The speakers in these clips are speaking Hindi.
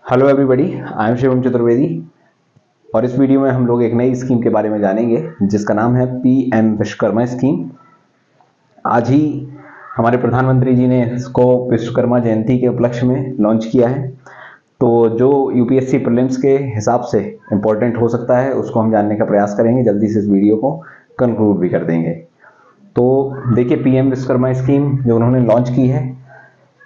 Hello everybody, I am Shivam Chaturvedi और इस वीडियो में हम लोग एक नई स्कीम के बारे में जानेंगे जिसका नाम है पीएम विश्वकर्मा स्कीम। आज ही हमारे प्रधानमंत्री जी ने इसको विश्वकर्मा जयंती के उपलक्ष्य में लॉन्च किया है। तो जो यूपीएससी प्रीलिम्स के हिसाब से इम्पोर्टेंट हो सकता है उसको हम जानने का प्रयास करेंगे। जल्दी से इस वीडियो को कंक्लूड भी कर देंगे। तो देखिए, पीएम विश्वकर्मा स्कीम जो उन्होंने लॉन्च की है,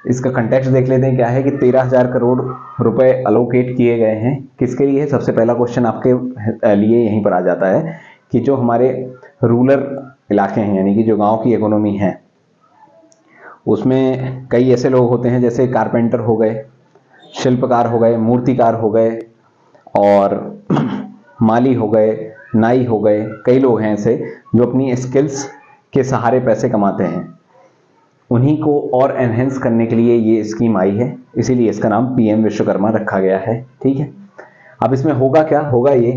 इसका कंटेक्स्ट देख लेते हैं। क्या है कि 13,000 करोड़ रुपए अलोकेट किए गए हैं। किसके लिए? सबसे पहला क्वेश्चन आपके लिए यहीं पर आ जाता है कि जो हमारे रूरल इलाके हैं, यानी कि जो गांव की इकोनॉमी है, उसमें कई ऐसे लोग होते हैं जैसे कारपेंटर हो गए, शिल्पकार हो गए, मूर्तिकार हो गए और माली हो गए, नाई हो गए। कई लोग हैं ऐसे जो अपनी स्किल्स के सहारे पैसे कमाते हैं। उन्हीं को और एनहेंस करने के लिए ये स्कीम आई है, इसीलिए इसका नाम पीएम विश्वकर्मा रखा गया है। ठीक है, अब इसमें होगा क्या? होगा ये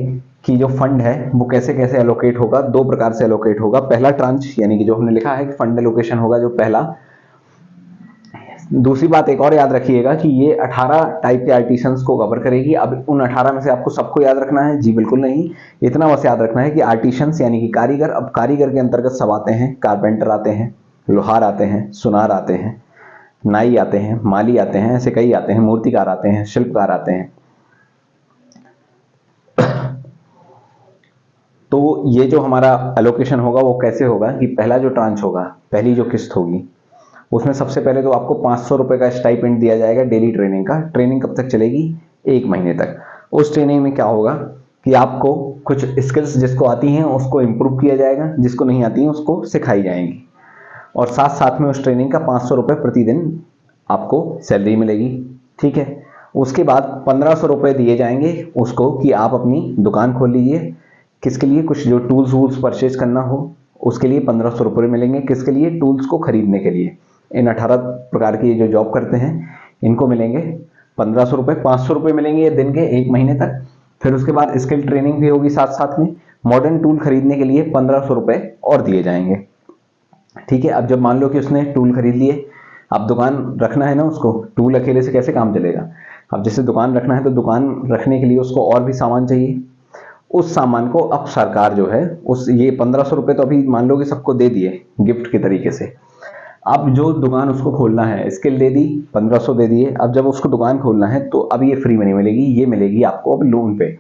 कि जो फंड है वो कैसे कैसे एलोकेट होगा। दो प्रकार से एलोकेट होगा। पहला ट्रांच, यानी कि जो हमने लिखा है कि फंड एलोकेशन होगा जो पहला। दूसरी बात एक और याद रखिएगा कि ये 18 टाइप के आर्टिसंस को कवर करेगी। अब उन 18 में से आपको सबको याद रखना है? जी बिल्कुल नहीं। इतना बस याद रखना है कि आर्टिसंस यानी कि कारीगर। अब कारीगर के अंतर्गत सब आते हैं। कारपेंटर आते हैं, लोहार आते हैं, सुनार आते हैं, नाई आते हैं, माली आते हैं, ऐसे कई आते हैं, मूर्तिकार आते हैं, शिल्पकार आते हैं। तो ये जो हमारा एलोकेशन होगा वो कैसे होगा कि पहला जो ट्रांच होगा, पहली जो किस्त होगी, उसमें सबसे पहले तो आपको 500 रुपए का स्टाइपेंड दिया जाएगा डेली ट्रेनिंग का। ट्रेनिंग कब तक चलेगी? 1 महीने तक। उस ट्रेनिंग में क्या होगा कि आपको कुछ स्किल्स जिसको आती हैं उसको इम्प्रूव किया जाएगा, जिसको नहीं आती हैं उसको सिखाई जाएंगी। और साथ साथ में उस ट्रेनिंग का 500 रुपये प्रतिदिन आपको सैलरी मिलेगी। ठीक है, उसके बाद 1500 रुपये दिए जाएंगे उसको कि आप अपनी दुकान खोल लीजिए। किसके लिए? कुछ जो टूल्स वूल्स परचेज करना हो उसके लिए 1500 रुपये मिलेंगे। किसके लिए? टूल्स को खरीदने के लिए। इन 18 प्रकार की जो जॉब करते हैं इनको मिलेंगे 1500 रुपये। 500 रुपये मिलेंगे दिन के 1 महीने तक। फिर उसके बाद स्किल ट्रेनिंग भी होगी साथ साथ में। मॉडर्न टूल खरीदने के लिए 1500 रुपये और दिए जाएंगे। ठीक है, अब जब मान लो कि उसने टूल खरीद लिए, अब दुकान रखना है ना उसको, टूल अकेले से कैसे काम चलेगा? अब जैसे दुकान रखना है तो दुकान रखने के लिए उसको और भी सामान चाहिए। उस सामान को अब सरकार जो है उस ये 1500 रुपये तो अभी मान लो कि सबको दे दिए गिफ्ट के तरीके से। अब जो दुकान उसको खोलना है, स्किल दे दी, 1500 दे दिए। अब जब उसको दुकान खोलना है तो अब ये फ्री मनी मिलेगी। ये मिलेगी आपको अब लोन पे।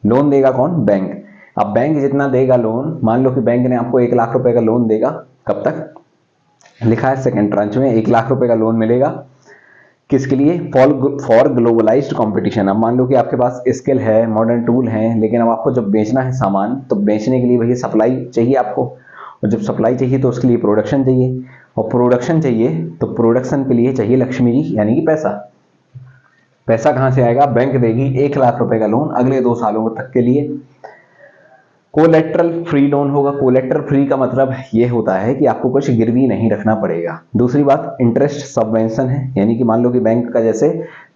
लोन देगा कौन? बैंक। अब बैंक जितना देगा लोन, मान लो कि बैंक ने आपको 1 लाख रुपए का लोन देगा। कब तक? लिखा है सेकंड ट्रांच में 1 लाख रुपए का लोन मिलेगा। किसके लिए? For globalised competition. अब मान लो कि आपके पास स्किल है, मॉडर्न टूल है, लेकिन अब आपको जब बेचना है सामान तो बेचने के लिए भैया सप्लाई चाहिए आपको। और जब सप्लाई चाहिए तो उसके लिए प्रोडक्शन चाहिए। और प्रोडक्शन चाहिए तो प्रोडक्शन के लिए चाहिए लक्ष्मी जी, यानी कि पैसा। पैसा कहां से आएगा? बैंक देगी 1 लाख रुपए का लोन अगले 2 सालों तक के लिए। कोलेट्रल फ्री लोन होगा। कोलेट्रल फ्री का मतलब ये होता है कि आपको कुछ गिरवी नहीं रखना पड़ेगा। दूसरी बात, इंटरेस्ट सबवेंशन है, यानी कि मान लो कि बैंक का जैसे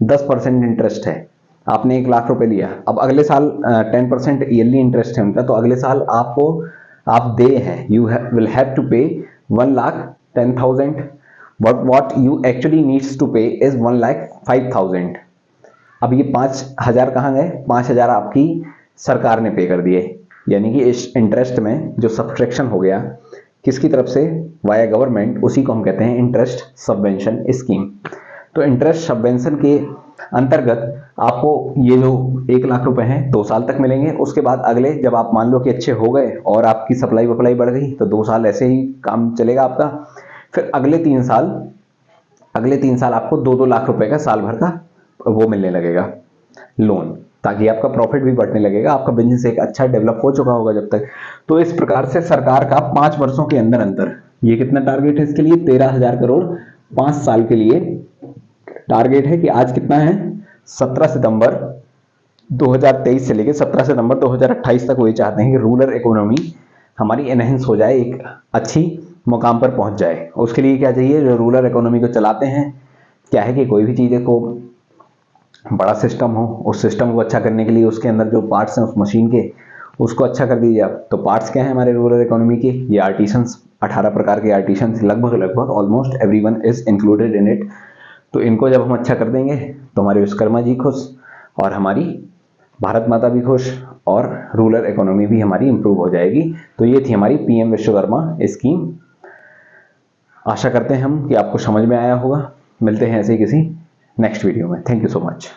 10% इंटरेस्ट है, आपने 1 लाख रुपए लिया, अब अगले साल 10% ईयरली इंटरेस्ट है उनका, तो अगले साल आपको आप दे हैं, you will have to pay 1,10,000, but what you actually needs to pay is 1,05,000। अब ये 5,000 कहाँ गए? 5,000 आपकी सरकार ने पे कर दिए, यानी कि इस इंटरेस्ट में जो सब्सट्रैक्शन हो गया किसकी तरफ से? Via government. उसी को हम कहते हैं इंटरेस्ट सबवेंशन स्कीम। तो इंटरेस्ट सबवेंशन के अंतर्गत आपको ये जो 1 लाख रुपए हैं 2 साल तक मिलेंगे। उसके बाद अगले, जब आप मान लो कि अच्छे हो गए और आपकी सप्लाई वप्लाई बढ़ गई तो 2 साल ऐसे ही काम चलेगा आपका। फिर अगले 3 साल आपको 2-2 लाख रुपए का साल भर का वो मिलने लगेगा लोन, ताकि आपका प्रॉफिट भी बढ़ने लगेगा। आपका बिजनेस एक अच्छा डेवलप हो चुका होगा जब तक। तो इस प्रकार से सरकार का 5 वर्षों के अंदर अंदर ये कितना टारगेट है इसके लिए? 13,000 करोड़ 5 साल के लिए टारगेट है। कि आज कितना है? 17 सितंबर 2023 से लेकर 17 सितंबर 2028 तक वो ये चाहते हैं कि रूरल इकोनॉमी हमारी एनहेंस हो जाए, एक अच्छी मुकाम पर पहुंच जाए। उसके लिए क्या चाहिए? जो रूरल इकोनॉमी को चलाते हैं, क्या है कि कोई भी चीज़ को बड़ा सिस्टम हो, उस सिस्टम को अच्छा करने के लिए उसके अंदर जो पार्ट्स हैं उस मशीन के, उसको अच्छा कर दीजिए आप। तो पार्ट्स क्या है हमारे रूरल इकोनॉमी के? ये आर्टिसंस, 18 प्रकार के आर्टिसंस, लगभग almost everyone is included in it. तो इनको जब हम अच्छा कर देंगे तो हमारे विश्वकर्मा जी खुश और हमारी भारत माता भी खुश और रूरल इकोनॉमी भी हमारी इंप्रूव हो जाएगी। तो ये थी हमारी पीएम विश्वकर्मा स्कीम। आशा करते हैं हम कि आपको समझ में आया होगा। मिलते हैं ऐसे ही किसी नेक्स्ट वीडियो में। Thank you so much.